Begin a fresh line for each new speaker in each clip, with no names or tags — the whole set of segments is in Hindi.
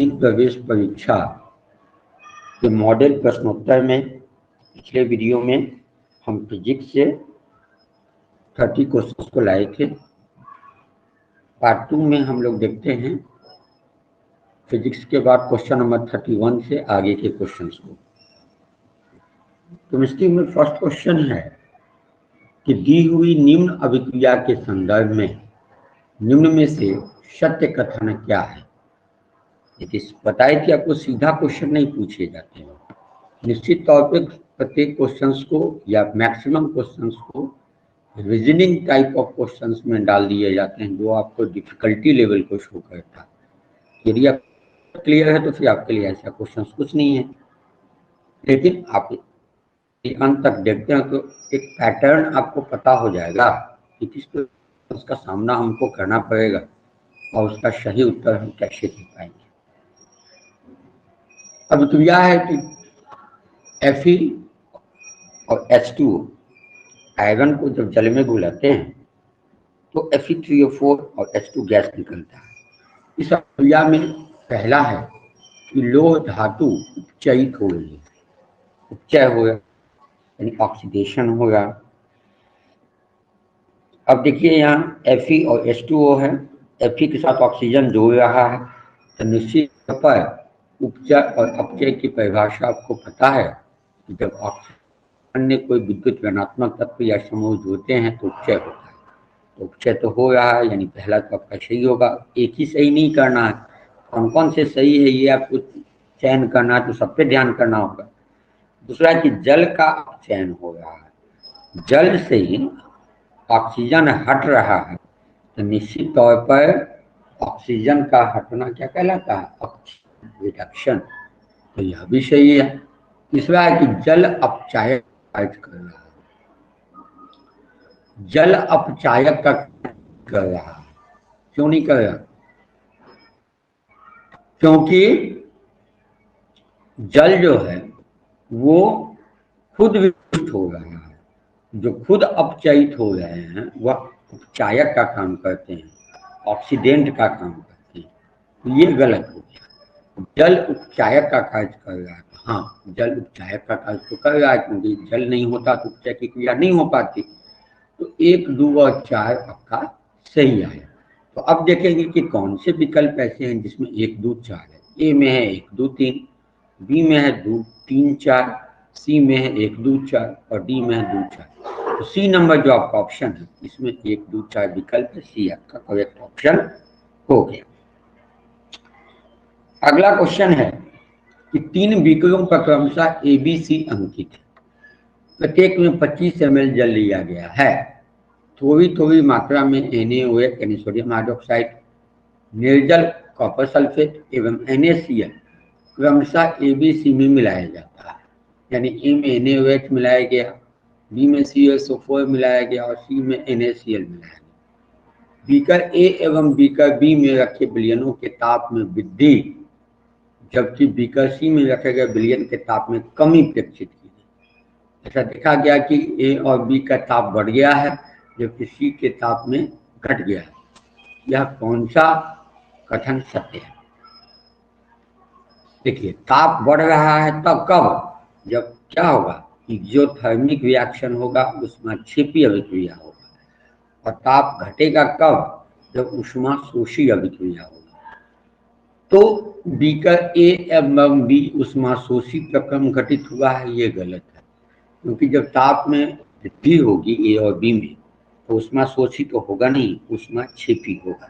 प्रवेश परीक्षा के मॉडल प्रश्नोत्तर में पिछले वीडियो में हम फिजिक्स से 30 क्वेश्चंस को लाए थे। पार्ट 2 में हम लोग देखते हैं फिजिक्स के बाद क्वेश्चन नंबर 31 से आगे के क्वेश्चंस को। केमिस्ट्री में फर्स्ट क्वेश्चन है कि दी हुई निम्न अभिक्रिया के संदर्भ में निम्न में से सत्य कथन क्या है। पता है कि आपको सीधा क्वेश्चन नहीं पूछे जाते हैं, निश्चित तौर पे प्रत्येक क्वेश्चंस को या मैक्सिमम क्वेश्चंस को रीजनिंग टाइप ऑफ क्वेश्चंस में डाल दिए जाते हैं जो आपको डिफिकल्टी लेवल को शो करता है। यदि आप क्लियर है तो फिर आपके लिए ऐसा क्वेश्चंस कुछ नहीं है, लेकिन आप अंत तक देखते हैं तो एक पैटर्न आपको पता हो जाएगा कि किस क्वेश्चन का सामना हमको करना पड़ेगा और उसका सही उत्तर हम कैसे दे पाएंगे। अभिक्रिया है कि Fe और H2O आयरन को जब जल में घुलाते हैं तो Fe3O4 और H2 गैस निकलता है। इस अभिक्रिया में पहला है कि लोह धातु उपचयित हो रही है, उपचय हो गया यानी ऑक्सीडेशन होगा। अब देखिए यहाँ Fe और H2O है, Fe के साथ ऑक्सीजन जोड़ रहा है तो निश्चित तौर पर उपचय और अपचय की परिभाषा आपको पता है कि जब ऑक्सीजन में कोई विद्युत ऋणात्मक तत्व या समूह जोड़ते हैं तो उपचय होता है। तो उपचय तो हो रहा है यानी पहला तो आपका सही होगा। एक ही सही नहीं करना है, कौन कौन से सही है ये आपको चयन करना है तो सब पे ध्यान करना होगा। दूसरा कि जल का चयन हो रहा है, जल से ही ऑक्सीजन हट रहा है तो निश्चित तौर पर ऑक्सीजन का हटना क्या कहलाता है, ऑक्सीजन रिडक्शन, तो यह भी सही है। तीसरा है कि जल अपचायक कर रहा है, जल अपचायक का कर रहा है। क्यों नहीं कर रहा? क्योंकि जल जो है वो खुद विकृत हो रहा है, जो खुद अपचयित हो रहे हैं वह उपचायक का काम करते हैं, ऑक्सीडेंट का काम करते हैं, तो ये गलत हो गया। जल उपचायक का कार्य कर रहा है। हाँ, जल उपचायक का कार्य तो कर रहा है क्योंकि जल नहीं होता तो उपचय की क्रिया नहीं हो पाती। तो 1, 2 और 4 आपका सही आया। तो अब देखेंगे कि कौन से विकल्प ऐसे हैं जिसमें 1, 2, 4 है। ए में है 1, 2, 3, बी में है 2, 3, 4, सी में है 1, 2, 4 और डी में है 2, 4। तो सी नंबर जो आपका ऑप्शन है इसमें 1, 2, 4 विकल्प है, सी आपका करेक्ट ऑप्शन हो गया। अगला क्वेश्चन है कि 3 बीकरों पर क्रमशः ABC अंकित है, प्रत्येक में 25 ml जल लिया गया है। थोड़ी थोड़ी मात्रा में NaOH यानी सोडियम हाइड्रोक्साइड, निर्जल कॉपर सल्फेट एवं NaCl क्रमशः ABC में मिलाया जाता है। यानी ए में NaOH मिलाया गया, बी में ClSO4 मिलाया गया और सी में NaCl मिलाया गया। बीकर ए एवं बीकर बी में रखे विलयनों के ताप में वृद्धि जबकि बीकर सी में रखे गए विलयन के ताप में कमी अपेक्षित की गई। ऐसा देखा गया कि ए और बी का ताप बढ़ गया है जबकि सी के ताप में घट गया है। यह कौन सा कथन सत्य है? देखिए, ताप बढ़ रहा है तब कब? जब क्या होगा, एक्सोथर्मिक रिएक्शन होगा, ऊष्माक्षेपी अभिक्रिया होगा। और ताप घटेगा कब? जब ऊष्माशोषी अभिक्रिया होगा। तो बीकर ए एवं बी ऊष्माशोषी प्रक्रम घटित हुआ है, ये गलत है, क्योंकि जब ताप में वृद्धि होगी ए और बी में तो ऊष्माशोषी तो होगा नहीं, ऊष्माक्षेपी होगा।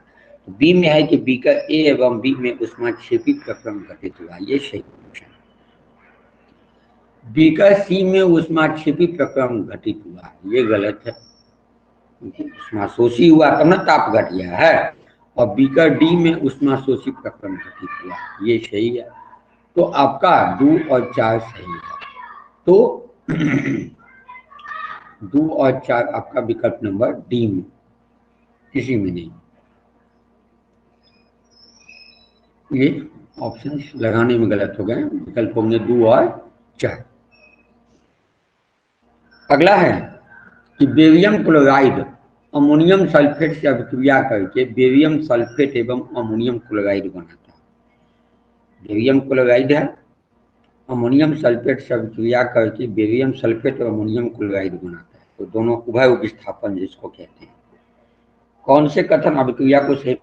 तो बी में है कि बीकर ए एवं बी में ऊष्माक्षेपी प्रक्रम घटित हुआ, ये सही क्वेश्चन है। बीकर सी में ऊष्माक्षेपी प्रक्रम घटित हुआ, ये गलत है, क्योंकि ऊष्माशोषी हुआ तब ना ताप घट गया है। और बीकर डी में ऊष्माशोषी प्रक्रम घटित हुआ, ये सही है। तो आपका 2 और 4 सही है। तो 2 और 4 आपका विकल्प नंबर डी में, किसी में नहीं। ये ऑप्शन लगाने में गलत हो गए, विकल्प होंगे 2 और 4। अगला है कि बेरियम क्लोराइड अमोनियम सल्फेट से अभिक्रिया करके बेरियम सल्फेट एवं अमोनियम क्लोराइड बनाता है। बेरियम क्लोराइड है, अमोनियम सल्फेट से अभिक्रिया करके बेरियम सल्फेट और अमोनियम क्लोराइड बनाता है। तो दोनों उभय विस्थापन जिसको कहते हैं। कौन से कथन अभिक्रिया को सही?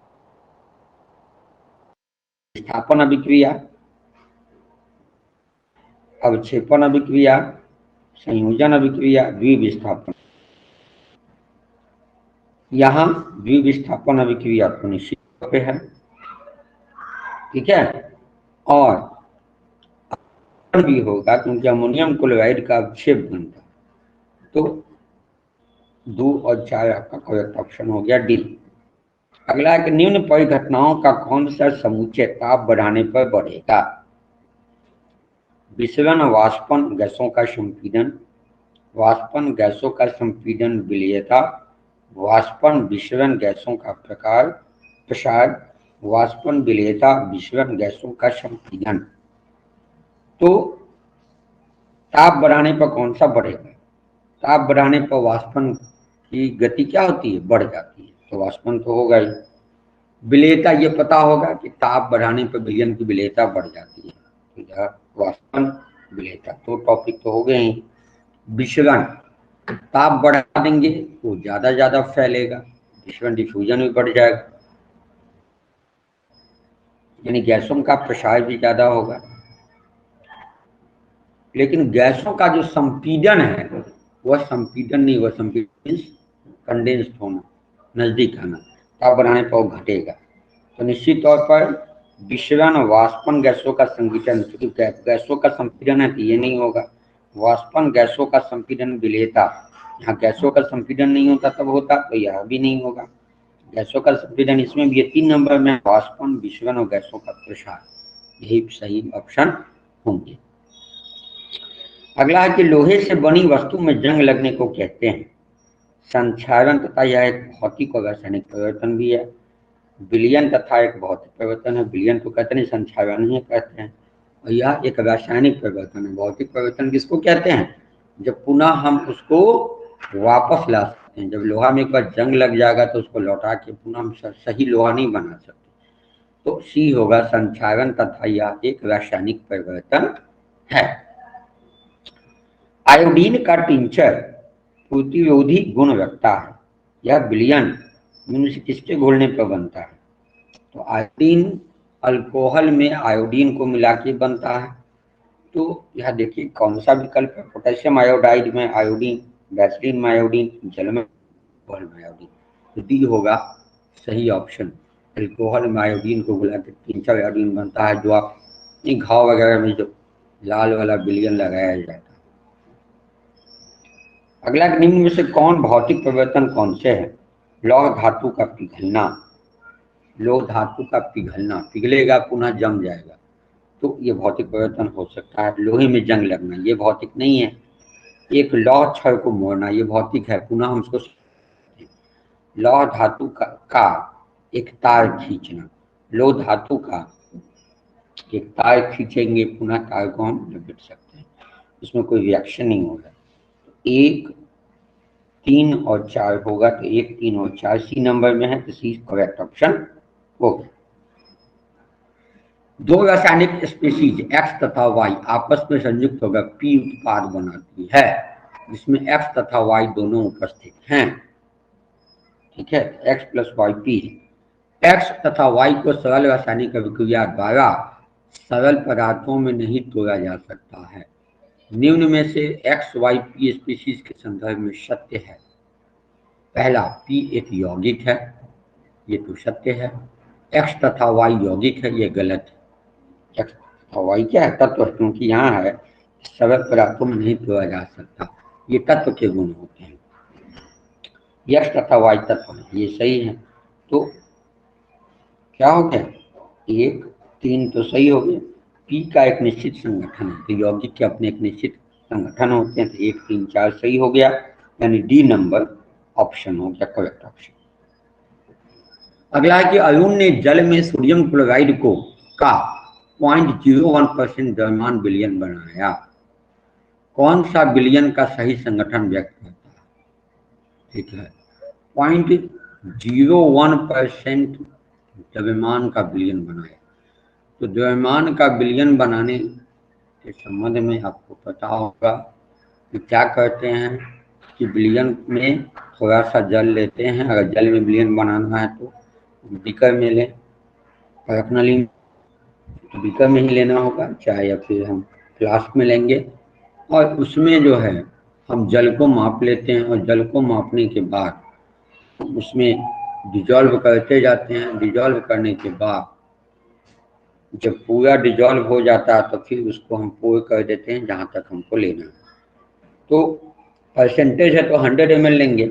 विस्थापन अभिक्रिया, अवक्षेपण अभिक्रिया, संयोजन अभिक्रिया, द्विविस्थापन। यहाँ द्विविस्थापन अभिक्रिया तो निश्चित तौर पे है, ठीक है, और भी होगा क्योंकि अमोनियम क्लोराइड का अवक्षेप बनता है। तो 2 और 4 आपका करेक्ट ऑप्शन हो गया डी। अगला है कि निम्न परिघटनाओं का कौन सा समुच्चय ताप बढ़ाने पर बढ़ेगा? विसरण, वाष्पन, गैसों का संपीड़न, वाष्पन, गैसों का संपीड़न, विलेयता, वाष्पन, विसरण, गैसों का प्रसार, वाष्पन, विलेयता, विसरण, गैसों का संपीड़न। तो ताप बढ़ाने पर कौन सा बढ़ेगा? ताप बढ़ाने पर वाष्पन की गति क्या होती है? बढ़ जाती है, तो वाष्पन तो होगा ही। विलेयता ये पता होगा कि ताप बढ़ाने पर विलयन की विलेयता बढ़ जाती है, तो यह वाष्पन, विलेयता तो टॉपिक तो हो गए ही। विसरण, ताप बढ़ा देंगे तो ज्यादा फैलेगा, विसरण डिफ्यूजन भी बढ़ जाएगा, यानी गैसों का प्रसार भी ज्यादा होगा। लेकिन गैसों का जो संपीड़न है वह संपीड़न नहीं, वह संपीड़न कंडेंस्ड होना, नजदीक आना, ताप बढ़ाने पर वो घटेगा। तो निश्चित तौर पर विसरण, वाष्पन, गैसों का संपीड़न, क्योंकि गैसों का संपीड़न है तो ये नहीं होगा। वाष्पन, गैसों का संपीड़न, विलेयता, यहाँ गैसों का संपीड़न नहीं होता तब होता, तो यह भी नहीं होगा। गैसों का संपीड़न इसमें भी 3 नंबर में, वाष्पन, विसरण और गैसों का प्रसार, यही सही ऑप्शन होंगे। अगला है कि लोहे से बनी वस्तु में जंग लगने को कहते हैं? संक्षारण तथा यह एक भौतिक और रासायनिक परिवर्तन भी है। विलयन तथा एक भौतिक परिवर्तन है, विलयन तो कहते नहीं, संक्षारण ही कहते हैं। और यह एक रासायनिक परिवर्तन है। भौतिक परिवर्तन किसको कहते हैं? जब पुनः हम उसको वापस ला सकते हैं। जब लोहा में एक बार जंग लग जाएगा तो उसको लौटा के पुनः हम सही लोहा नहीं बना सकते। तो सी होगा, संक्षारण तथा यह एक रासायनिक परिवर्तन है। आयोडीन का टिंचर प्रतिरोधी गुण रखता है, यह विलयन निम्न से किसके घोलने पर बनता है? तो आयोडीन अल्कोहल में आयोडीन को मिला के बनता है। तो यह देखिए कौन सा विकल्प है? पोटेशियम आयोडाइड में आयोडीन, वैसलीन में आयोडीन, जल में आयोडीन। तो डी होगा सही ऑप्शन। अल्कोहल में आयोडीन को मिला के टिंचर आयोडीन बनता है, जो आप घाव वगैरह में जो लाल वाला विलयन लगाया जाता है। अगला, निम्न में से कौन भौतिक परिवर्तन कौन से है? लौह धातु का पिघलना, लौह धातु का पिघलना, पिघलेगा पुनः जम जाएगा, तो ये भौतिक परिवर्तन हो सकता है। लोहे में जंग लगना ये भौतिक नहीं है। एक लौह क्षय को मोड़ना ये भौतिक है, पुनः हम उसको। लौह धातु का एक तार खींचना, लौह धातु का एक तार खींचेंगे पुनः तार को हम लपेट सकते हैं, इसमें कोई रिएक्शन नहीं होगा। 1, 3 और 4 होगा, तो 1, 3 और 4 सी नंबर में है, तो सी करेक्ट ऑप्शन होगा। 2 रासायनिक स्पीशीज एक्स तथा वाई आपस में संयुक्त होकर पी उत्पाद बनाती है, जिसमें एक्स तथा वाई दोनों उपस्थित हैं, ठीक है, एक्स प्लस वाई पी है। एक्स तथा वाई को सरल रासायनिक अभिक्रिया द्वारा सरल पदार्थों में नहीं तोड़ा जा सकता है। निम्न में से एक्स वाई पी स्पीशीज के संदर्भ में सत्य है? पहला, पी एक यौगिक है, ये तो सत्य है। एक्स तथा वाई यौगिक है, ये गलत है। एक्स तथा वाई क्या है? तत्व, क्योंकि यहाँ है सरल पदार्थों में नहीं तोड़ा जा सकता, ये तत्व के गुण होते हैं। एक्स तथा वाई तत्व ये सही है, तो क्या हो गया? 1, 3 तो सही हो गया। पी का एक निश्चित संगठन है, तो यौगिक के अपने एक निश्चित संगठन होते हैं, तो 1, 3, 4 सही हो गया, यानी डी नंबर ऑप्शन हो गया करेक्ट ऑप्शन। अगला है कि अरुण ने जल में सोडियम क्लोराइड को का 0.01% द्रव्यमान विलयन बनाया। कौन सा विलयन का सही संगठन व्यक्त करता है? ठीक है, 0.01% द्रव्यमान का विलयन बनाया। तो द्रव्यमान का विलयन बनाने के संबंध में आपको पता होगा कि क्या करते हैं कि विलयन में थोड़ा सा जल लेते हैं। अगर जल में विलयन बनाना है तो बीकर में लें, रखना ली तो बीकर में ही लेना होगा, चाहे या फिर हम फ्लास्क में लेंगे। और उसमें जो है हम जल को माप लेते हैं और जल को मापने के बाद उसमें डिजॉल्व करते जाते हैं। डिजॉल्व करने के बाद जब पूरा डिजॉल्व हो जाता है तो फिर उसको हम पोर कर देते हैं जहाँ तक हमको लेना है। तो परसेंटेज है तो 100 ml लेंगे,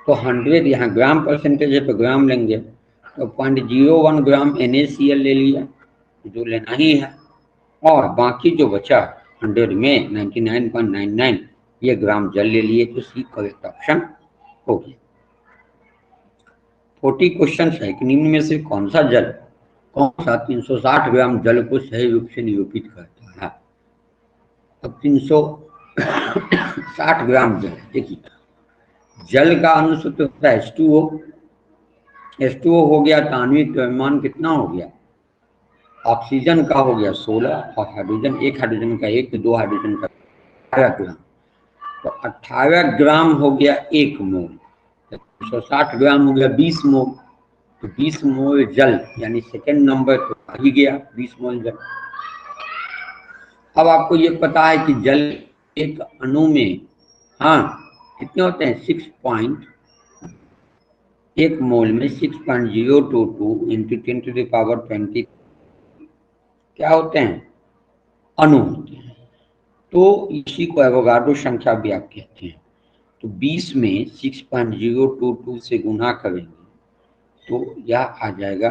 तो 100 यहाँ ग्राम परसेंटेज है तो ग्राम लेंगे, तो 0.01 ग्राम NaCl ले लिया जो लेना ही है, और बाकी जो बचा 100 में 99.99 ये ग्राम जल ले लिए, तो सी करेक्ट ऑप्शन हो गया। 40 क्वेश्चन है कि निम्न में से कौन सा 360 ग्राम जल को सही रूप से निरूपित करता है। अब 360 ग्राम जल, देखिए जल का अनुसूत्र होता है H2O। H2O हो गया तो आणविक द्रव्यमान कितना हो गया, ऑक्सीजन का हो गया 16 और हाइड्रोजन, एक हाइड्रोजन का 1 तो 2 हाइड्रोजन का 18 ग्राम, तो 18 ग्राम हो गया 1 मोल। 360 ग्राम हो गया 20 मोल, तो 20 मोल जल यानी सेकेंड नंबर तो आ ही गया 20 मोल जल। अब आपको ये पता है कि जल एक अणु में कितने होते हैं, 1 मोल में 6.022 इंटू 10⁻20 क्या होते हैं, अणु होते हैं। तो इसी को एवोगाड्रो संख्या भी आप कहते हैं। तो 20 में 6.022 से गुना करेंगे तो यह आ जाएगा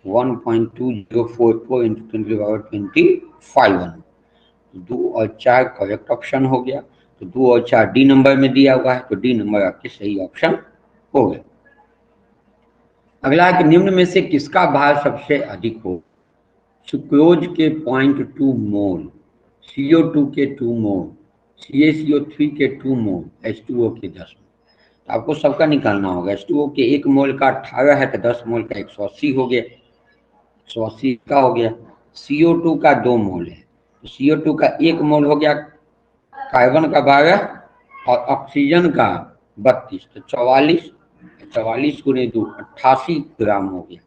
1.2044 इंटू 10⁻25। 2 और 4 करेक्ट ऑप्शन हो गया। तो 2 और 4 डी नंबर में दिया हुआ है, तो डी नंबर आपके सही ऑप्शन हो गया। अगला है कि निम्न में से किसका भार सबसे अधिक हो, सुक्रोज के 0.2 मोल, CO2 के 2 मोल, CaCO3 के 2 मोल, H2O के 10 मोल। तो आपको सबका निकालना होगा। H2O के 1 मोल का 18 है तो 10 मोल का 180 हो गया, 180 का हो गया। CO2 का 2 मोल है तो CO2 का 1 मोल हो गया कार्बन का 12 और ऑक्सीजन का 32, तो 44 गुने 2 88 ग्राम हो गया।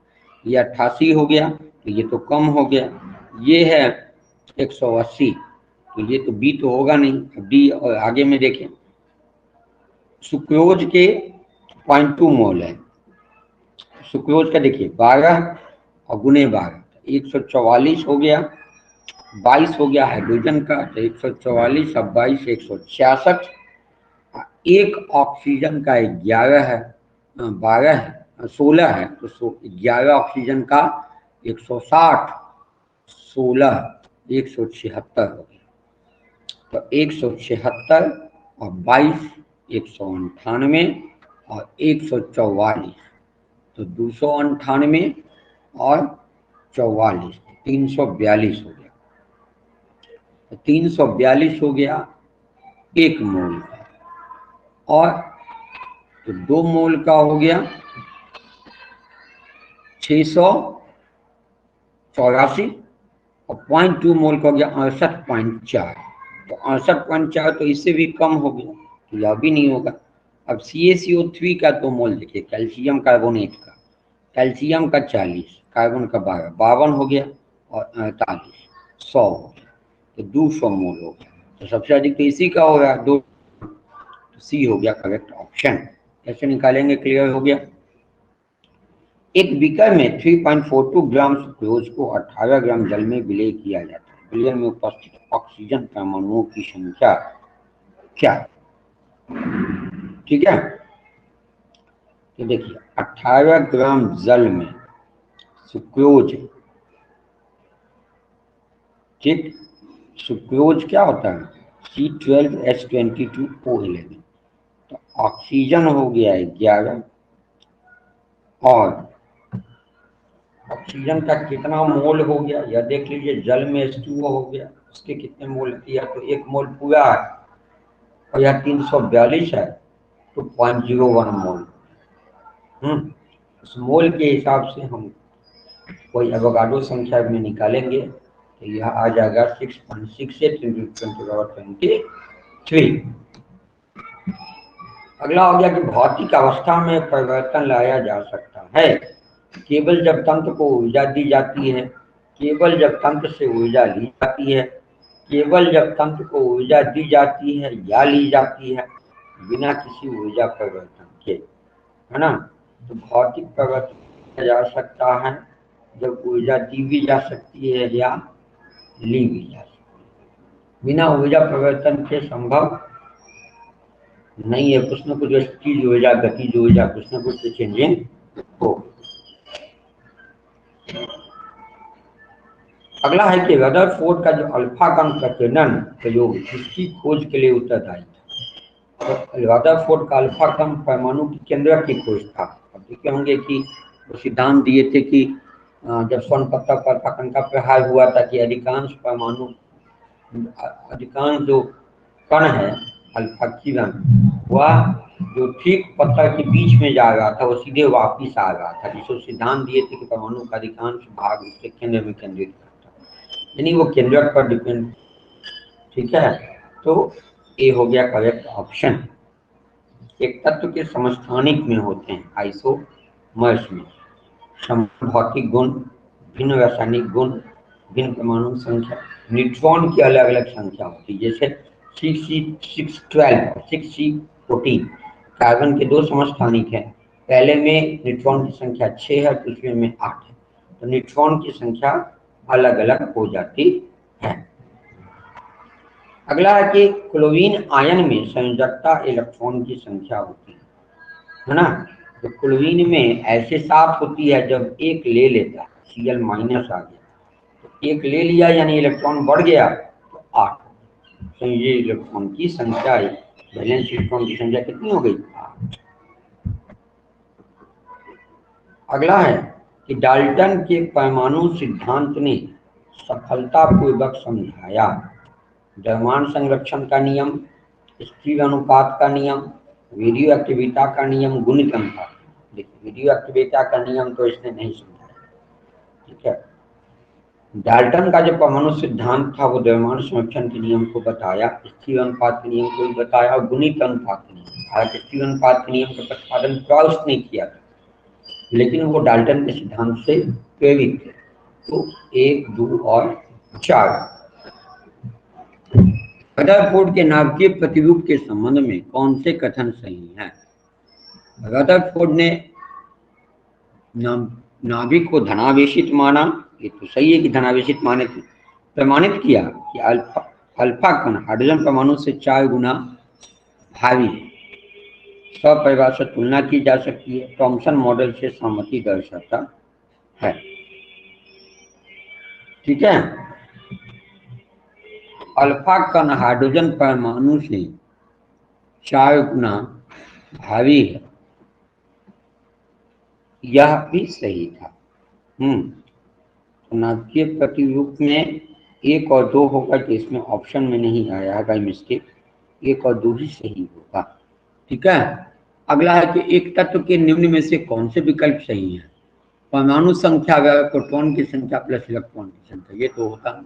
ये 88 हो गया तो ये तो कम हो गया, ये है 180, तो ये तो बी तो होगा नहीं। अब डी और आगे में देखें, सुक्रोज के 0.2 मोल है, सुक्रोज का देखिए 12 और गुने 12 144 हो गया, 22 हो गया हाइड्रोजन का, तो 144 और 22 166। एक ऑक्सीजन का 11 है, 12 है, 16 है, तो 11 ऑक्सीजन का 160, 16 176 हो गया। तो 176 और 22 198 और 144, तो 298 और 44 342 हो गया। तो 342 हो गया 1 मोल का, और तो 2 मोल का हो गया 684 और 0.2 मोल का हो गया 68.4, तो 68.4 तो इससे भी कम हो गया, तो यह भी नहीं होगा। अब CaCO3 का 2 मोल देखिए, कैल्शियम कार्बोनेट का, कैल्शियम का 40, कार्बन का 12, 52 हो गया और 48, 100 हो गया, तो 200 मोल हो गया। तो सबसे अधिक तो इसी का हो गया 2, तो सी हो गया करेक्ट ऑप्शन। कैसे निकालेंगे, क्लियर हो गया। एक बीकर में 3.42 ग्राम सुक्रोज को 18 ग्राम जल में विलय किया जाता है। विलयन में उपस्थित ऑक्सीजन परमाणुओं की संख्या क्या, ठीक है। तो देखिए 18 ग्राम जल में सुक्रोज, ठीक, सुक्रोज क्या होता है, C12H22O11, तो ऑक्सीजन हो गया 11, और ऑक्सीजन का कितना मोल हो गया यह देख लीजिए, जल में H2O हो गया, उसके कितने मोल किया, तो 1 मोल पूरा है और यह 342 है तो 0.01 मोल। उस मोल के हिसाब से हम कोई एवोगाड्रो संख्या में निकालेंगे तो यह आ जाएगा 6.6 से 10^23। अगला हो गया कि भौतिक अवस्था में परिवर्तन लाया जा सकता है केवल जब तंत्र को ऊर्जा दी जाती है, केवल जब तंत्र से ऊर्जा ली जाती है, केवल जब तंत्र को ऊर्जा दी जाती है या ली जाती है, बिना किसी ऊर्जा परिवर्तन के, है ना। तो भौतिक परिवर्तन किया जा सकता है जब ऊर्जा दी भी जा सकती है या ली भी जा सकती है। बिना ऊर्जा परिवर्तन के संभव नहीं है। कुछ न कुछ स्थितिज ऊर्जा, गतिज ऊर्जा, कुछ न कुछ चेंजिंग हो। अगला है कि रदरफोर्ड का जो अल्फा कण प्रकीर्णन प्रयोग इसकी खोज के लिए उत्तरदायी था। तो रदरफोर्ड का अल्फा कण परमाणु की केंद्रक की खोज था। अब देखे होंगे कि वो सिद्धांत दिए थे कि जब स्वर्ण पत्थर पर अल्फा कण का प्रहार हुआ था कि अधिकांश परमाणु, अधिकांश जो कण है अल्फा किरण, वह जो ठीक पत्थर के बीच में जा रहा था वो सीधे वापिस आ रहा था, जिसको सिद्धांत दिए थे कि परमाणु का अधिकांश भाग उसके केंद्र में केंद्रित करता, यानी वो केंद्रक पर डिपेंड। ठीक है, तो ए हो गया करेक्ट ऑप्शन। एक तत्व के समस्थानिक में होते हैं आइसोमर्स में भौतिक गुण, भिन्न रासायनिक गुण, भिन्न परमाणु संख्या, न्यूट्रॉन की अलग अलग संख्या होती है। जैसे 6C612, 6C14 कार्बन के 2 समस्थानिक है, पहले में न्यूट्रॉन की संख्या 6 है, दूसरे में 8 है, तो न्यूट्रॉन की संख्या अलग अलग हो जाती है। अगला है कि क्लोरीन आयन में संयोजकता इलेक्ट्रॉन की संख्या होती है ना। तो क्लोरीन में ऐसे सात होती है जब एक ले लेता है, Cl- आ गया, तो एक ले लिया यानी इलेक्ट्रॉन बढ़ गया तो 8। तो ये इलेक्ट्रॉन की संख्या, वैलेंस इलेक्ट्रॉन की संख्या कितनी हो गई? 8। अगला है कि डाल्टन के परमाणु सिद्धांत ने सफलतापूर्वक समझाया द्रव्यमान संरक्षण का नियम, स्थिर अनुपात का नियम, रेडियो एक्टिविटा का नियम, गुणित अनुपात। देखिए रेडियो एक्टिविटा का नियम तो इसने नहीं समझाया। ठीक है, डाल्टन का जो परमाणु सिद्धांत था वो द्रव्यमान संरक्षण के नियम को बताया, स्थिर अनुपात के नियम को भी बताया और गुणित अनुपात के नियम। हालांकि स्थिर अनुपात के नियम का प्रतिपादन प्रॉस्ट ने किया था, लेकिन वो डाल्टन के सिद्धांत से प्रेरित थे। तो 1, 2 और 4। रदरफोर्ड के नाभिकीय प्रतिरूप के संबंध में कौन से कथन सही हैं? रदरफोर्ड ने नाभिक को धनावेशित माना, ये तो सही है कि धनावेशित माने, प्रमाणित किया कि अल्फा कण हाइड्रोजन परमाणु से 4 गुना भारी है। स्वपरिभाषा तुलना की जा सकती है, थॉमसन मॉडल से सहमति दर्शाता है। ठीक है, अल्फा कण हाइड्रोजन परमाणु से 4 गुना भारी है, यह भी सही था। तो नाभिकीय प्रतिरूप में 1 और 2 होगा, कि इसमें ऑप्शन में नहीं आया है बाई मिस्टेक, 1 और 2 ही सही होगा। ठीक है, अगला है कि एक तत्व के निम्न में से कौन से विकल्प सही है? परमाणु संख्या अगर प्रोटॉन की संख्या प्लस इलेक्ट्रॉन की संख्या, ये तो होता नहीं,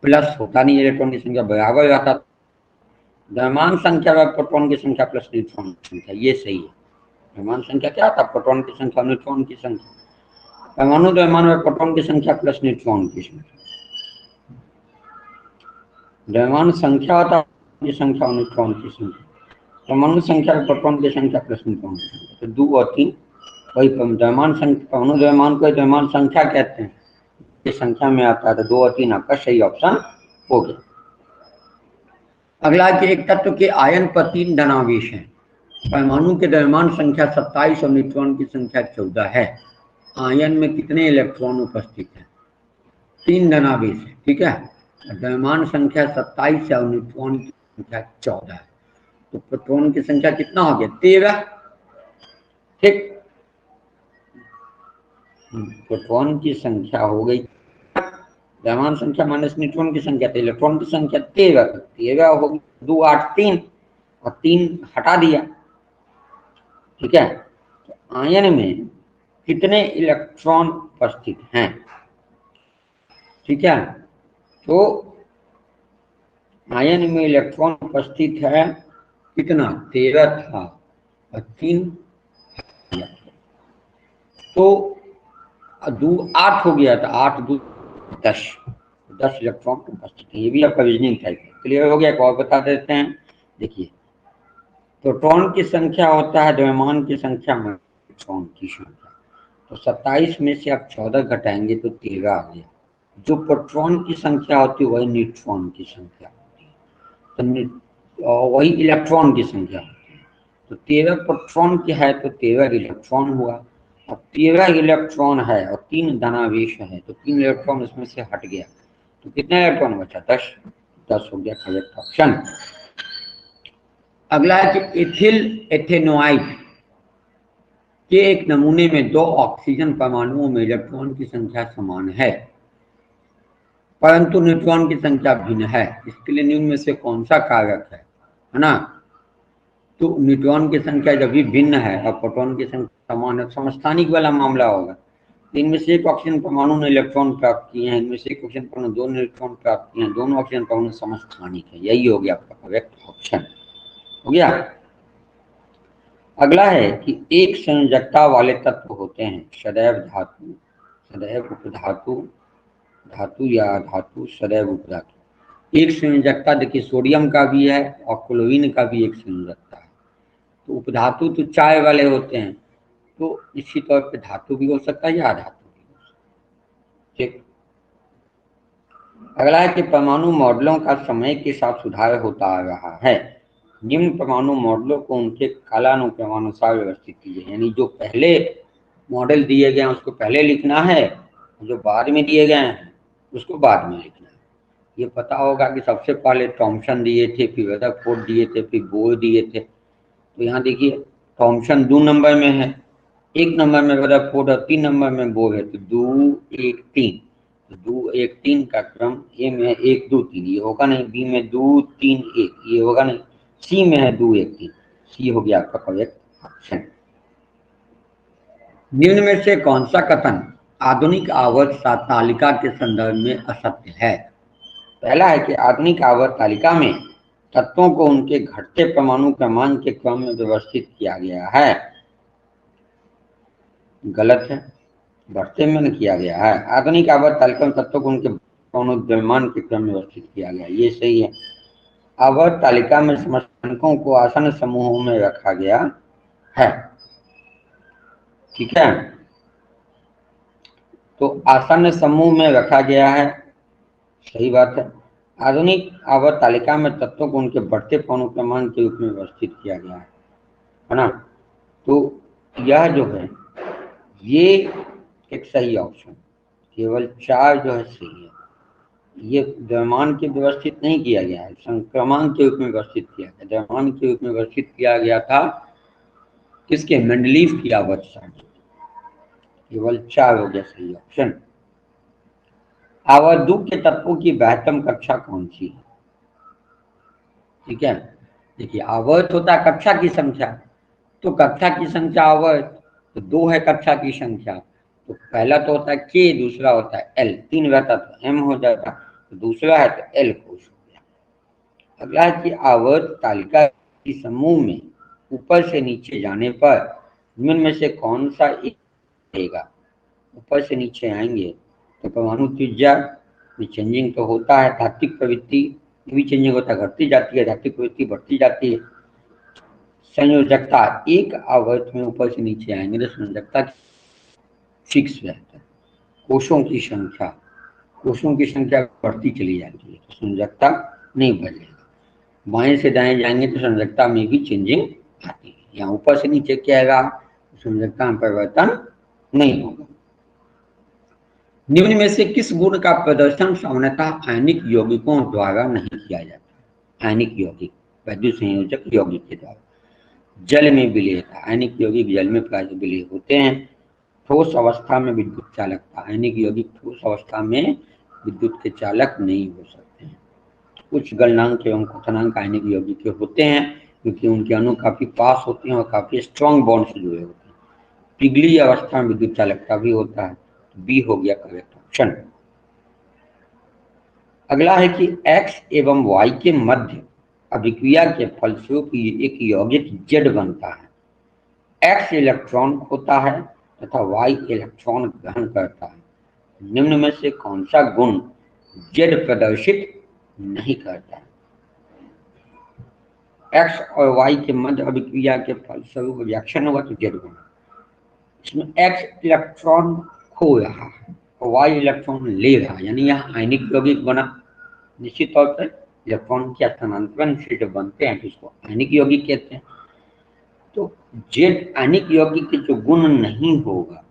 प्लस होता नहीं, इलेक्ट्रॉन की संख्या बराबर रहता। द्रव्यमान संख्या अगर प्रोटॉन की संख्या प्लस न्यूट्रॉन की संख्या, ये सही है। द्रव्यमान संख्या क्या था? प्रोटॉन की संख्या न्यूट्रॉन की संख्या। परमाणु द्रव्यमान में प्रोटॉन की संख्या प्लस न्यूट्रॉन की संख्या। द्रव्यमान संख्या होता की संख्या न्यूट्रॉन की संख्या, परमाणु संख्या प्रोटॉन की संख्या प्लस न्यूट्रॉन की संख्या। तो 2 और 3 वही द्रव्यमान संख्या, परमाणु द्रव्यमान को द्रव्यमान संख्या कहते हैं, इस संख्या में आता है। तो 2 और 3 आपका सही ऑप्शन हो गया। अगला कि एक तत्व के आयन पर 3 धनावेश हैं, परमाणु के द्रव्यमान संख्या 27 और न्यूट्रॉन की संख्या 14 है, आयन में कितने इलेक्ट्रॉन उपस्थित हैं? 3 धनावेश है। ठीक है, द्रव्यमान संख्या 27 है और न्यूट्रॉन की संख्या 14 है, तो प्रोटॉन की संख्या कितना हो गया? 13। ठीक, प्रोटॉन की संख्या हो गई, द्रव्यमान संख्या माइनस न्यूट्रॉन की संख्या, तो इलेक्ट्रॉन की संख्या 13 होगी। 2, 8, 3 और 3 हटा दिया। ठीक है, तो आयन में कितने इलेक्ट्रॉन उपस्थित हैं। ठीक है, तो आयन में इलेक्ट्रॉन उपस्थित है कितना, 13 था और 3, तो 8 हो गया था, 8 2 10 इलेक्ट्रॉन उपस्थित है। ये भी आपका रीजनिंग टाइप है। क्लियर हो गया? एक और बता देते हैं। देखिए, प्रोटॉन की संख्या होता है द्रव्यमान की संख्या में इलेक्ट्रॉन की संख्या, तो 27 में से आप 14 घटाएंगे तो 13 आ गया। जो प्रोटॉन की संख्या होती है वही न्यूट्रॉन की संख्या होती है, तो वही इलेक्ट्रॉन की संख्या होती है। तो 13 प्रोटॉन की है तो 13 इलेक्ट्रॉन हुआ। अब 13 इलेक्ट्रॉन है और 3 धनावेश है, तो 3 इलेक्ट्रॉन इसमें से हट गया, तो कितना इलेक्ट्रॉन बचा, 10 हो गया करेक्ट ऑप्शन। अगला है कि इथिल एथेनोआइड के एक नमूने में 2 ऑक्सीजन परमाणुओं में इलेक्ट्रॉन की संख्या समान है परंतु न्यूट्रॉन की संख्या भिन्न है। इसके लिए निम्न में से कौन सा कारक है ना। तो न्यूट्रॉन की संख्या जब भी भिन्न है और प्रोटॉन की संख्या समान है, समस्थानिक वाला मामला होगा। इनमें से एक ऑक्सीजन परमाणु ने इलेक्ट्रॉन प्राप्त किए हैं, इनमें से एक ऑक्सीजन परमाणु 2 इलेक्ट्रॉन प्राप्त किए हैं, दोनों ऑक्सीजन परमाणु समस्थानिक है। यही हो गया आपका करेक्ट ऑप्शन। हो गया। अगला है कि एक संयोजकता वाले तत्व होते हैं सदैव धातु, सदैव उपधातु, धातु या धातु, सदैव उपधातु। एक संयोजकता देखिए सोडियम का भी है और क्लोरीन का भी एक संयोजकता है। तो उपधातु तो चाय वाले होते हैं, तो इसी तौर पे धातु भी हो सकता है या अधातु भी हो सकता है। ठीक। अगला है कि परमाणु मॉडलों का समय के साथ सुधार होता आ रहा है। निम्न परमाणु मॉडलों को उनके कालानुक्रमानुसार व्यवस्थित कीजिए। यानी जो पहले मॉडल दिए गए हैं उसको पहले लिखना है, जो बाद में दिए गए हैं उसको बाद में लिखना है। ये पता होगा कि सबसे पहले थॉमसन दिए थे, फिर रदरफोर्ड दिए थे, फिर बोर दिए थे। तो यहाँ देखिए थॉमसन 2 नंबर में है, 1 नंबर में रदरफोर्ड और 3 नंबर में बोर है, तो 2 1 3, 2 1 3 का क्रम। ए में है 1 2 3, ये होगा नहीं। बी में 2 3 1, ये होगा नहीं। सी में है 2 1 3, सी हो गया आपका करेक्ट ऑप्शन। निम्न में से कौन सा कथन आधुनिक आवर्त तालिका के संदर्भ में असत्य है। पहला है कि आधुनिक आवर्त तालिका में तत्वों को उनके घटते परमाणु क्रमांक के क्रम में व्यवस्थित किया गया है। गलत है, बढ़ते में किया गया है। आधुनिक आवर्त तालिका में तत्वों को उनके परमाणु द्रव्यमान के क्रम में व्यवस्थित किया गया, ये सही है। आवर्त तालिका में समस्थानिकों को आसन समूहों में रखा गया है। ठीक है, तो आसन समूह में रखा गया है, सही बात है। आधुनिक आवर्त तालिका में तत्वों को उनके बढ़ते परमाणु क्रमांक के रूप में व्यवस्थित किया गया है ना। तो यह जो है ये एक सही ऑप्शन, केवल 4 जो है सही है। ये द्रव्यमान के व्यवस्थित नहीं किया गया है, संक्रमांक के रूप में व्यवस्थित किया गया। द्रव्यमान के रूप में व्यवस्थित किया गया था किसके, मेंडलीव की आवर्त सारणी। केवल 4 हो गया सही ऑप्शन। आवर्त 2 के तत्वों की वहत्तम कक्षा कौन सी है। ठीक है, देखिए आवर्त होता है कक्षा की संख्या, तो कक्षा की संख्या आवर्त, तो 2 है कक्षा की संख्या, तो पहला तो होता है के, दूसरा होता है एल, 3 रहता तो एम हो जाता, तो दूसरा है तो एल कोश हो गया। अगला है कि आवर्त तालिका की समूह में ऊपर से नीचे जाने पर निम्न में से कौन सा एक रहेगा। ऊपर से नीचे आएंगे तो परमाणु त्रिज्या में चेंजिंग तो होता है, धात्विक प्रवृत्ति भी चेंजिंग होता है, घटती जाती है, धात्विक प्रवृत्ति बढ़ती जाती है। संयोजकता एक आवर्त में ऊपर से नीचे आएंगे तो संयोजकता फिक्स रहता है। कोषों की संख्या बढ़ती चली जाती है, तो संयोजकता नहीं बढ़ेगा। बाएं से दाएं जाएंगे तो संयोजकता में भी चेंजिंग आती है। यहाँ ऊपर से नीचे क्या आएगा, संयोजकता में परिवर्तन नहीं होगा। निम्न में से किस गुण का प्रदर्शन सामान्यतः आयनिक यौगिकों द्वारा नहीं किया जाता। आयनिक यौगिक वैद्युत संयोजक यौगिक के द्वारा। जल में विलेयता, आयनिक यौगिक जल में विलेय होते हैं। ठोस अवस्था में विद्युत चालकता, आयनिक यौगिक ठोस अवस्था में विद्युत के चालक नहीं हो सकते हैं। कुछ गलनांक एवं क्वथनांक आयनिक यौगिक के होते हैं क्योंकि उनके अणु काफी पास होते हैं और काफी स्ट्रॉन्ग बॉन्ड से जुड़े होते हैं। पिघली अवस्था में विद्युत चालकता भी होता है। बी हो गया करेक्ट ऑप्शन। अगला है कि एक्स एवं वाई के मध्य अभिक्रिया के फलस्वरूप एक यौगिक जेड बनता है। एक्स इलेक्ट्रॉन खोता है तथा वाई इलेक्ट्रॉन ग्रहण करता है। निम्न में से कौन सा गुण जेड प्रदर्शित नहीं करता है? एक्स और वाई के मध्य अभिक्रिया के फलस्वरूप रिएक्शन हुआ तो जेड बना। इसमें एक्स इलेक्ट्रॉन खो रहा है और वाई इलेक्ट्रॉन ले रहा है, यानी यहाँ आयनिक यौगिक बना। निश्चित तौर पर इलेक्ट्रॉन के स्थानांतरण से जब बनते हैं तो इसको आयनिक यौगिक कहते हैं। तो जेड आयनिक यौगिक के जो गुण नहीं होगा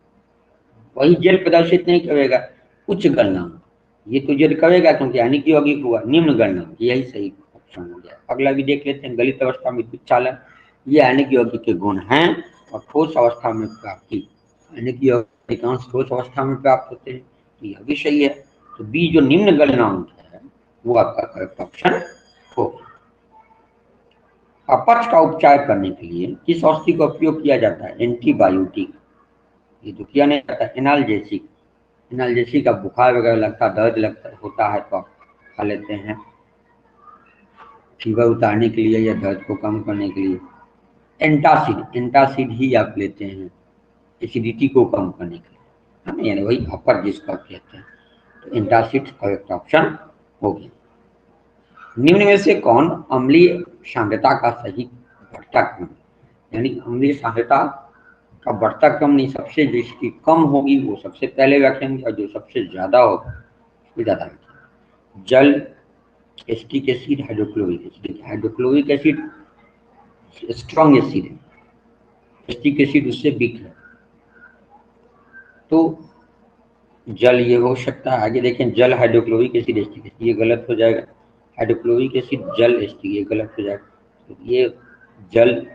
वही जेड प्रदर्शित नहीं करेगा। उच्च गलनांक ये तो जेड करेगा क्योंकि आयनिक यौगिक हुआ। निम्न गलनांक यही सही ऑप्शन हो गया। अगला भी देख लेते हैं। गलित अवस्था में विद्युत चालक ये आयनिक यौगिक के गुण हैं और ठोस अवस्था में प्राप्ति आयनिक यौगिक अधिकांश ठोस अवस्था में प्राप्त होते हैं। तो यह भी सही है। तो बी जो निम्न गलनांक है वो आपका करेक्ट ऑप्शन हो। अपच का उपचार करने के लिए किस औषधि का उपयोग किया जाता है? एंटीबायोटिक। ये तो किया नहीं जाता। एनाल्जेसिक। एनाल्जेसिक का बुखार वगैरह लगता, दर्द लगता होता है तो आप खा लेते हैं फीवर उतारने के लिए या दर्द को कम करने के लिए। एंटासिड। एंटासिड ही आप लेते हैं एसिडिटी को कम करने के लिए, है ना, यानी वही अपर जिसका कहते हैं। तो एंटासिड करेक्ट ऑप्शन हो गया। निम्न में से कौन अम्लीय सांद्रता का सही बढ़ता क्रम? यानी अम्लीय सांद्रता का बढ़ता क्रम नहीं, सबसे जिसकी कम होगी वो सबसे पहले रखेंगे और जो सबसे ज्यादा होगा उसको ज्यादा रखेंगे। जल, acetic acid, hydrochloric acid. Hydrochloric acid strong acid है, एसिटिक एसिड उससे वीक है। तो जल ये हो सकता है। आगे देखें, जल हाइड्रोक्लोरिक एसिड एसिटिक एसिड, ये गलत हो जाएगा। हाइड्रोक्लोरिक एसिड जल एसिटिक, ये गलत हो जाएगा। तो ये जल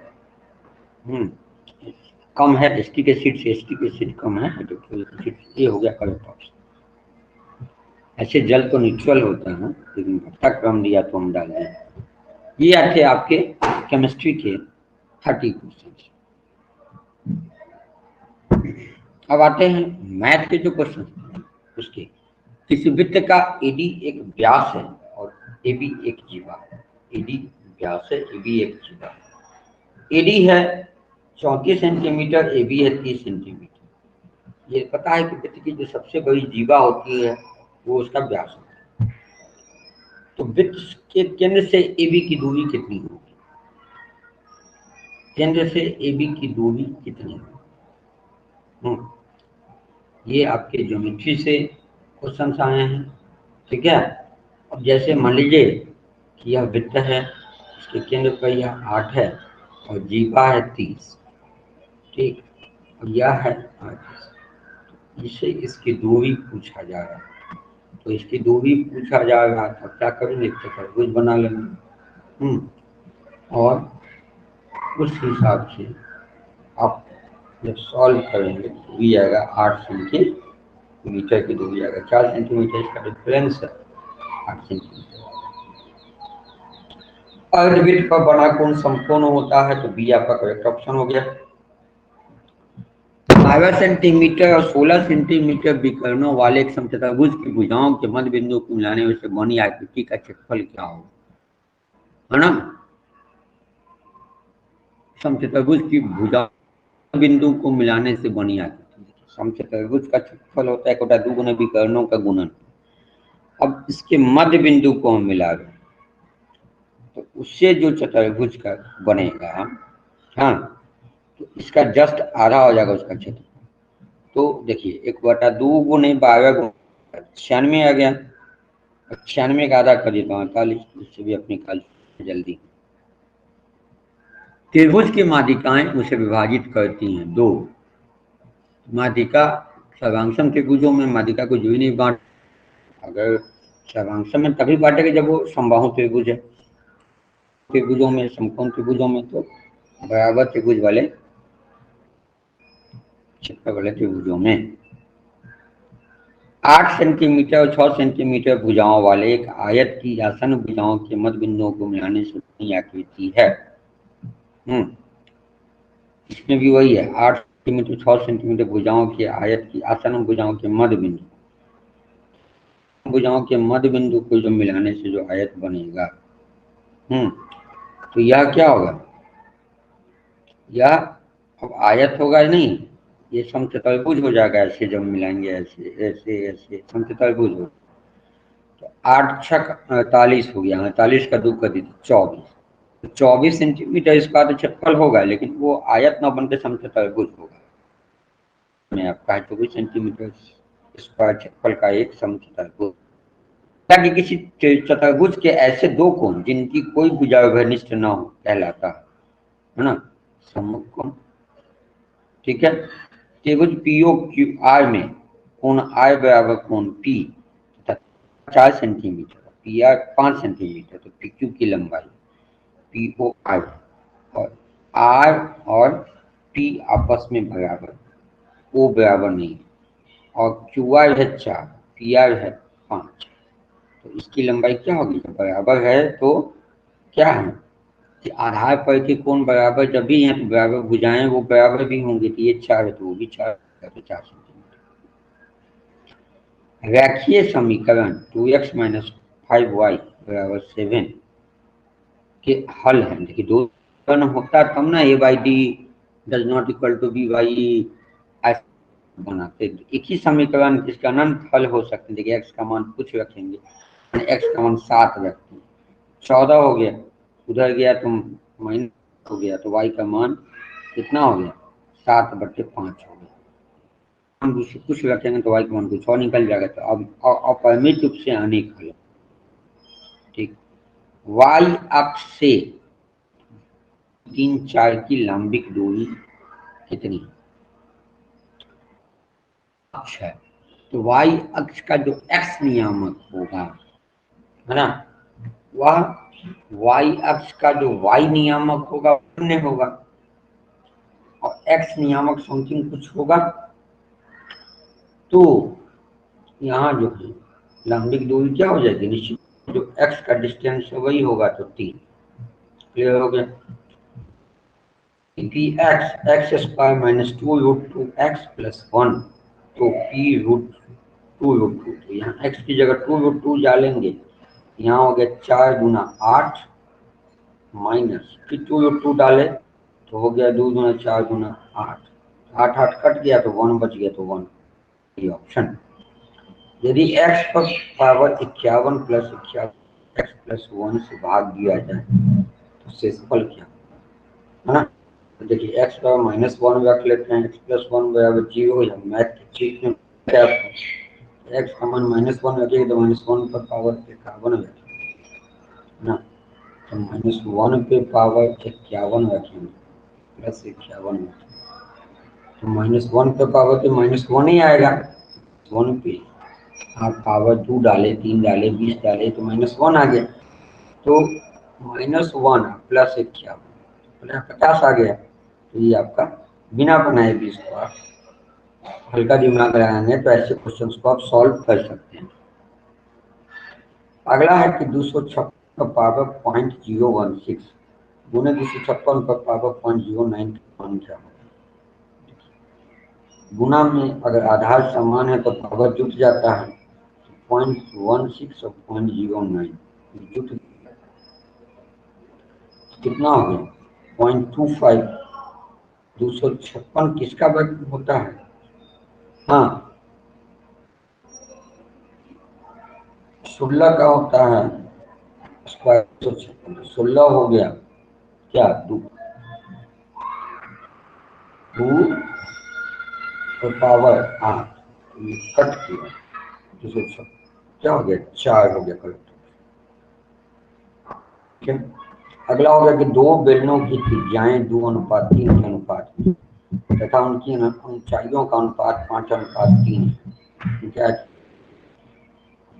कम है एसिटिक एसिड से, एसिटिक एसिड कम है हाइड्रोक्लोरिक एसिड, ये हो गया करेक्ट ऑप्शन। ऐसे जल तो न्यूट्रल होता है लेकिन घटता क्रम दिया तो हम डाल दें। ये आते आपके केमिस्ट्री के 30 क्वेश्चन। अब आते हैं मैथ के जो क्वेश्चन उसके। किसी वृत्त का एडी एक व्यास है और एबी एक जीवा है। एडी व्यास है, एबी एक जीवा है। एडी है 34 सेंटीमीटर, एबी है 30 सेंटीमीटर। ये पता है कि वृत्त की जो सबसे बड़ी जीवा होती है वो उसका व्यास होता है। तो वृत्त के केंद्र से एबी की दूरी कितनी होगी? केंद्र से एबी की दूरी कितनी होगी? ये आपके ज्योमेट्री से क्वेश्चन आए हैं, ठीक है। अब जैसे मान लीजिए कि यह वृत्त है, इसके केंद्र पर यह 8 है और जीवा है 30, ठीक। और यह है 8, इससे इसकी दूरी पूछा जा रहा है। तो इसकी दूरी पूछा जा रहा है तो क्या करेंगे? चतुर्भुज बना लेंगे और उस हिसाब से आप जब सॉल्व करेंगे तो भी आएगा 8 सेंटीमीटर की दूरी आएगा। 4 सेंटीमीटर इसका डिफरेंस है, 8 सेंटीमीटर। अर्धवृत्त पर बना कोण समकोण होता है, तो बी आपका करेक्ट ऑप्शन हो गया। 12 सेंटीमीटर और 16 सेंटीमीटर विकर्णों वाले एक समचतुर्भुज की भुजाओं के मध्य बिंदु को मिलाने में से बनी आकृति का क्षेत्रफल क्या होगा? है ना, समचतुर्भुज की भुजा बिंदु को मिलाने से बनी आकृति। समचतुर्भुज का क्षेत्रफल होता है 1 2 गुना विकर्णों का गुणन। अब इसके मध्य बिंदु को हम मिला रहे तो उससे जो चतुर्भुज का बनेगा, हाँ, तो इसका जस्ट आधा हो जाएगा उसका क्षेत्र। तो देखिए 1/2 गुने 12 गुना 96 आ गया। 96 का आधा करिए तो 48, इससे भी अपनी काल जल्दी। त्रिभुज की माध्यिकाएं उसे विभाजित करती हैं 2। माध्यिका सर्वांगसम त्रिभुजों में माध्यिका को जो ही नहीं बांट, अगर सर्वांगसम में तभी बांटेगा जब वो समबाहु त्रिभुज है। त्रिभुजों में, समकोण त्रिभुजों में तो बराबर त्रिभुज वाले क्षेत्र वाले त्रिभुजों में 8 सेंटीमीटर और 6 सेंटीमीटर भुजाओं वाले एक आयत की आसन्न भुजाओं के मध्य बिंदुओं को मिलाने से आकृति है। इसमें भी वही है, 8 सेंटीमीटर 6 सेंटीमीटर भुजाओं के आयत की आसन्न भुजाओं के मध्य बिंदु को जो मिलाने से जो आयत बनेगा, तो यह क्या होगा, यह अब आयत होगा नहीं, ये समचतुर्भुज हो जाएगा। ऐसे जब मिलाएंगे ऐसे ऐसे ऐसे समचतुर्भुज हो, तो 8 छक 48 हो गया, 48 का 2 कर दीजिए 24, 24 सेंटीमीटर इसका तो क्षेत्रफल होगा, लेकिन वो आयत न बनकर समचतुर्भुज होगा। मैं आपका 24 सेंटीमीटर स्क्वायर क्षेत्रफल का एक समचतुर्भुज, ताकि किसी चतुर्भुज के ऐसे दो कोण जिनकी कोई भुजा घनिष्ठ न हो कहलाता है ना, सम्मुख कोण। ठीक है, त्रिभुज पीओ क्यू आर में कोण आर बराबर कोण P 4 centimetre, P R 5 centimetre, तो पी क्यू की लंबाई पी ओ आर और पी आपस में बराबर, ओ बराबर नहीं, और क्यू आर है 4, पी आर है 5, तो इसकी लंबाई क्या होगी, जब बराबर है तो क्या है कि आधार पर के कोण बराबर जब भी हैं तो बराबर भुजाएं वो बराबर भी होंगे, तो ये 4 है तो वो भी 4, तो 4 सेंटीमीटर। रेखीय समीकरण 2x - 5y बराबर 7 के हल है। देखिए दो होता तब ना a by d does not equal to b by ऐसे बनाते, एक ही समीकरण इसका अनंत हल हो सकते हैं। देखिए x का मान कुछ रखेंगे, x का मान 7 रखते हैं, 14 हो गया, उधर गया तो माइनस हो गया, तो y का मान कितना हो गया 7/5 हो गया। हम कुछ रखेंगे तो y का मान कुछ और निकल जाएगा, तो अब अपरिमित रूप से अनेक हल। ठीक, y अक्ष से 3 4 की लंबिक दूरी कितनी अक्ष है, तो y अक्ष का जो x नियामक होगा, है ना, वह y अक्ष का जो y नियामक होगा शून्य होगा, और x नियामक समथिंग कुछ होगा, तो यहाँ जो है लंबिक दूरी क्या हो जाएगी, निश्चित जो x का डिस्टेंस है वही होगा, तो 3। क्लियर हो गया। P x square minus 2√2x + 1, तो p √2√2, तो यहाँ x की जगह 2√2 डालेंगे, यहाँ हो गया 4 गुना 8 माइनस फिर 2√2 डाले तो हो गया 2 गुना 4 गुना 8, 8 8 कट गया तो 1 बच गया, तो 1 ये ऑप्शन। यदि x पर पावर 51 + 51 x + 1 से भाग दिया जाए तो शेषफल क्या है ना, तो देखिए x पर -1 रख लेते हैं, x + 1 बराबर 0, या मैथ की चीज में क्या x का मान -1 रखिए तो -1 पर पावर 51 रखेंगे ना, तो -1 पे पावर 51 रखेंगे प्लस 51 रखेंगे, तो -1 पे पावर तो -1 ही आएगा, 1 पे आप पावर 2 डाले 3 डाले 20 डाले तो -1 आ गया, तो -1 प्लस 51 50 आ गया, तो ये आपका बिना बनाए 20 को आप हल्का दिमाग लगाएंगे तो ऐसे क्वेश्चंस को आप सॉल्व कर सकते हैं। अगला है कि 256 का पावर 0.016 गुने 256 का पावर 0.09 क्या होगा। गुना में अगर आधार समान है तो पावर जुट जाता है, 0.16 और 0.09 जुट कितना हो गया 0.25। 256 किसका वर्ग होता है, हाँ 16 का होता है स्क्वायर, 16 हो गया क्या 2 और पावर 8 कट किया, 256 क्या हो गया 4 हो गया करेक्ट। ठीक है, अगला हो गया कि दो बेलनों की त्रिज्याएं 2:3 के अनुपात में तथा उनकी ऊंचाइयों का अनुपात 5:3 है। क्या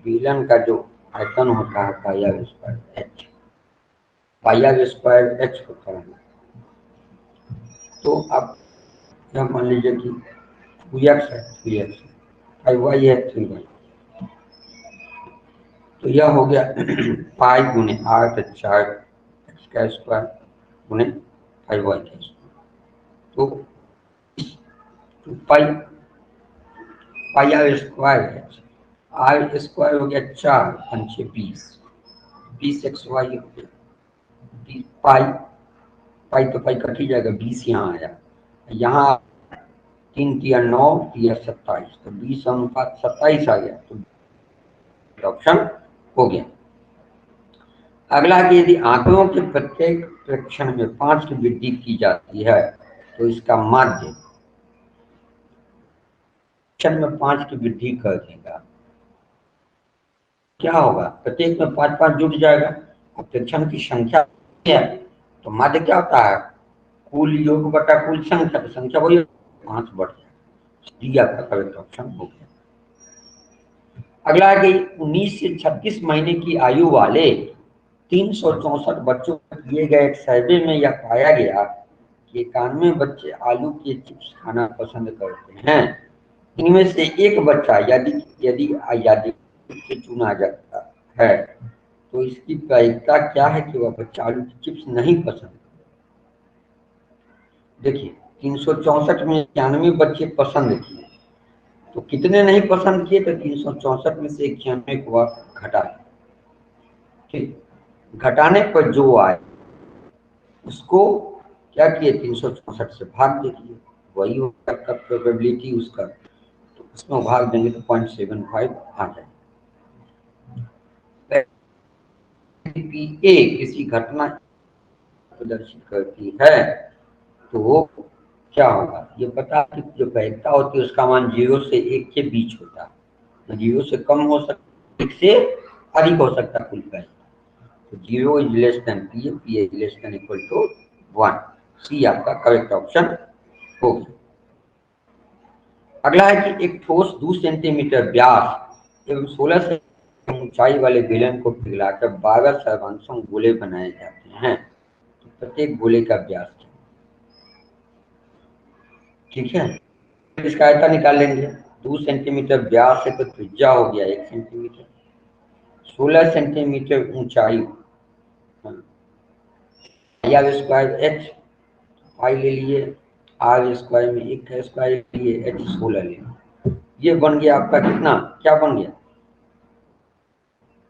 बेलन का जो आयतन होता है पाई r² होता है, तो अब क्या मान लीजिए कि 2x है 3x, 5y है 3y, तो यह हो गया पाई गुने r तो 4x² गुने 5y², तो two pi pi r square है, आर स्क्वायर हो गया 4 पंचे 20, 20 एक्स वाई हो गया, पाई पाई तो पाई कट ही जाएगा, 20 यहाँ आया, यहाँ 3 तिया 9 तिया 27, तो 20 अनुपात 27 आ गया, तो ऑप्शन हो गया। अगला कि यदि आंकड़ों के प्रत्येक प्रेक्षण में 5 की वृद्धि की जाती है तो इसका माध्य में 5 की वृद्धि कर देगा, क्या होगा, प्रत्येक में 5 5 जुड़ जाएगा, प्रेक्षण की संख्या है तो माध्य क्या होता है, कुल योग बटा कुल संख्या, तो संख्या वही 5 बढ़ जाएगा, आपका करेक्ट ऑप्शन हो गया। अगला है कि 19 से 36 महीने की आयु वाले 364 बच्चों को किए गए एक सर्वे में यह पाया गया कि 91 बच्चे आलू के चिप्स खाना पसंद करते हैं, इनमें से एक बच्चा यदि यदि आजादी से चुना जाता है तो इसकी प्रायिकता क्या है कि वह बच्चा आलू की चिप्स नहीं पसंद। देखिए 364 में 91 बच्चे पसंद किए, तो कितने नहीं पसंद किए, तो 364 में से 91 को आप घटा, ठीक, घटाने पर जो आए उसको क्या किए 364 से भाग दीजिए, वही होगा आपका प्रोबेबिलिटी उसका, तो उसमें भाग देंगे तो 0.75 आ जाए। ए किसी घटना प्रदर्शित करती है तो वो क्या होगा, ये पता कि जो प्रायिकता होती है उसका मान 0 से 1 के बीच होता है, 0 से कम हो सकता है, 1 से अधिक हो सकता है कुल प्रायिकता, तो 0 इज लेस देन पी, P is less than equal to 1, C आपका करेक्ट ऑप्शन हो गया। अगला है कि एक ठोस 2 सेंटीमीटर व्यास एवं 16 सेंटीमीटर ऊंचाई वाले बेलन को पिघलाकर 12 सर्वांशों गोले बनाए जाते हैं, तो प्रत्येक गोले का व्यास, ठीक है, इसका आयतन निकाल लेंगे, 2 सेंटीमीटर व्यास है तो त्रिज्या हो गया 1 सेंटीमीटर, 16 सेंटीमीटर ऊंचाई, आर स्क्वायर एच पाई ले लिए, आर स्क्वायर में 1 का स्क्वायर लिए, एच 16 ले, ये बन गया आपका कितना, क्या बन गया,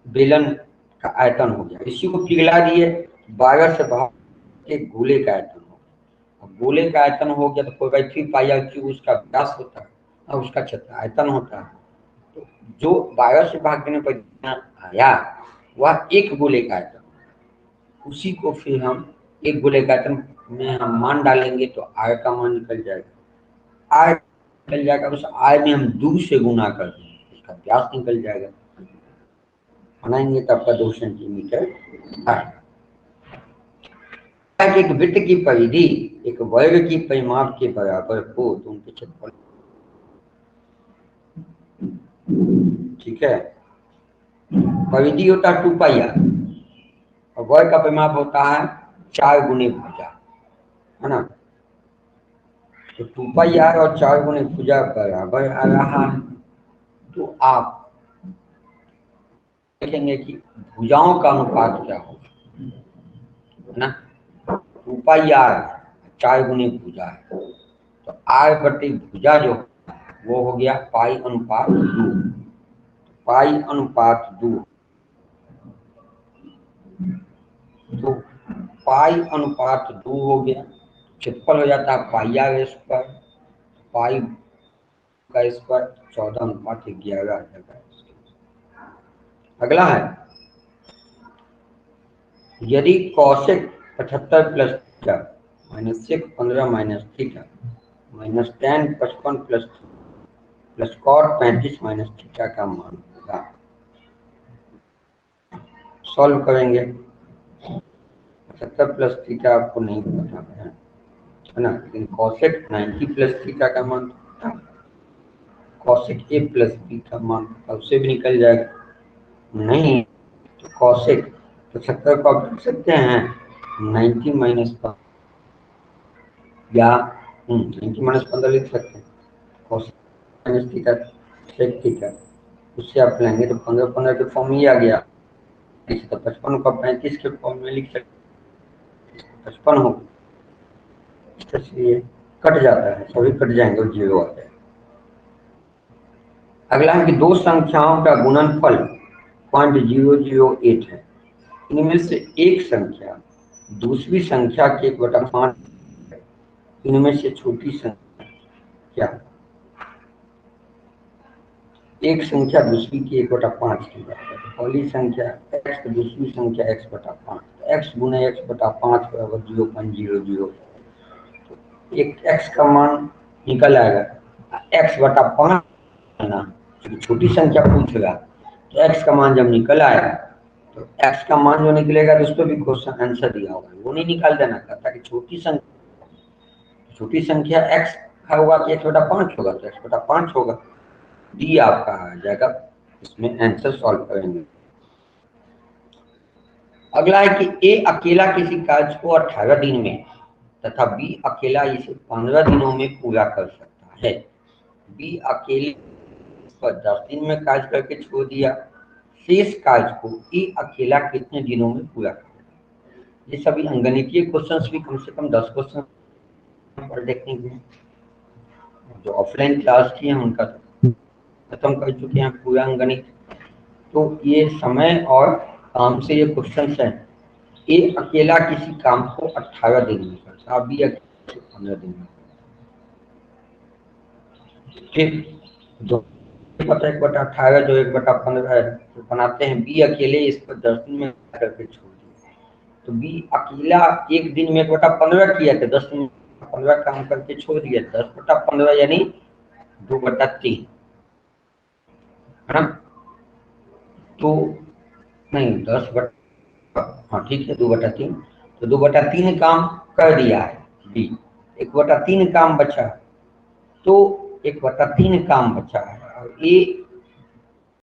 बेलन का आयतन हो गया, इसी को पिघला दिए 12 से बाहर एक गोले का आयतन हो गया, गोले का आयतन हो गया तो 4/3 पाई आर क्यूब उसका व्यास होता है और उसका क्षेत्र आयतन होता है, तो जो 12 से भाग देने पर आया वह एक गोले का आयतन, उसी को फिर हम एक गोले का आयतन में हम मान डालेंगे तो आय का मान निकल जाएगा, आय निकल जाएगा, उस आय में हम 2 से गुना कर देंगे, उसका व्यास निकल जाएगा, बनाएंगे तो आपका 2 सेंटीमीटर आएगा। एक वृत्त की परिधि एक वर्ग की परिमाप के बराबर हो तो उनके क्षेत्रफल, ठीक है, परिधि होता है 2 पाई आर और वर्ग का परिमाप होता है 4 गुने भुजा, है ना, तो 2 पाई आर और 4 गुने भुजा बराबर आ रहा है, तो आप देखेंगे कि भुजाओं का अनुपात क्या होगा, है ना, 2 पाई आर 4 गुने भुजा है, तो आर बटे भुजा जो वो हो गया पाई अनुपात 2, पाई अनुपात 2, तो पाई अनुपात 2 हो गया, क्षेत्रफल हो जाता है पाई आर स्क्वायर, पाई का स्क्वायर 14 अनुपात 11 आ जाएगा। अगला है यदि cosec 75 plus theta minus 6 15 minus theta minus 10 55 plus cot 35 minus theta का मान होगा, सॉल्व करेंगे, 75 प्लस थीटा आपको नहीं पता है ना, लेकिन कॉसेक 90 प्लस थीटा का मान, कॉसेक ए प्लस बी का मान उससे भी निकल जाएगा, नहीं तो कॉसेक तो 70 को आप लिख सकते हैं 90 माइनस या 90 माइनस 15 लिख सकते हैं, cosec minus theta sec theta, उससे आप लेंगे तो 15 15 के फॉर्म ही आ गया, तो 55 को 35 के फॉर्म में लिख सकते, 55 हो, इसलिए कट जाता है, सभी कट जाएंगे और 0 आ जाएगा। अगला है कि दो संख्याओं का गुणनफल 0.008 है। इनमें से एक संख्या दूसरी संख्या के 1/5, इनमें से छोटी संख्या क्या? एक संख्या दूसरी की 1/5 की बराबर, पहली संख्या x, दूसरी संख्या x/5, x गुने x/5 बराबर 0.00। एक x का मान निकल आएगा, x/5 ना, छोटी संख्या पूछ रहा तो x का मान जब निकल आएगा तो x का मान जो निकलेगा तो उस पर भी क्वेश्चन आंसर दिया होगा, वो नहीं निकाल देना कहता कि छोटी संख्या x होगा कि x/5 होगा, तो x/5 होगा। डी आपका आ जाएगा, इसमें आंसर सॉल्व करेंगे। अगला है कि ए अकेला किसी कार्य को 18 दिन में तथा बी अकेला इसे 15 दिनों में पूरा कर सकता है। बी अकेले पर 10 दिन में कार्य करके छोड़ दिया, शेष कार्य को ए अकेला कितने दिनों में पूरा करेगा। ये सभी अंगणितीय क्वेश्चंस भी कम से कम 10 क्वेश्चन पर देखने के, जो ऑफलाइन क्लास की है उनका खत्म कर चुके हैं पूरा अंगणित। तो ये समय और काम से ये क्वेश्चन है। ए अकेला किसी काम को 18 दिन में करता, बी अकेला 15 दिन में। ठीक, तो 1/18 जो 1/15 है तो बनाते हैं, बी अकेले इस पर 10 दिन में करके छोड़ दिया, तो बी अकेला एक दिन में 1/15 किया था, 10 दिन में 15 काम करके छोड़ दिया, 10/15 यानी 2/3 है ना। तो नहीं 10/, हाँ ठीक है 2/3, तो 2/3 काम कर दिया है बी, 1/3 काम बचा, तो 1/3 काम बचा है और ए